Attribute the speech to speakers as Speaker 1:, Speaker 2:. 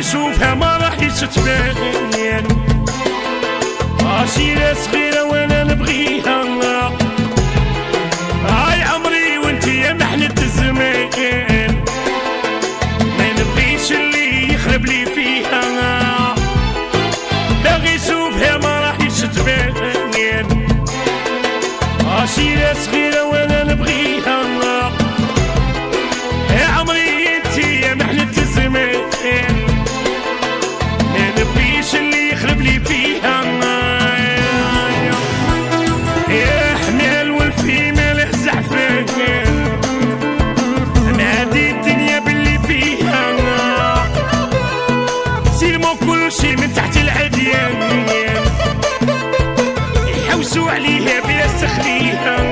Speaker 1: يشوفها ما راح يستبين. عشيرة صغيرة وانا نبغيها، هاي عمري وانتي يا محنة الزمان، ما نبغيش اللي يخرب لي فيها. باغي يشوفها ما راح يستبين. عشيرة صغيرة وانا نبغيها، يا عمري انتي يا محنة الزمان، ما نبغيش اللي يخرب لي فيها. يا حمال والفي ماله زعفان، نادي الدنيا باللي فيها، سيرمو كل شي من تحت العديان، يحوسوا عليها بلا استخليها.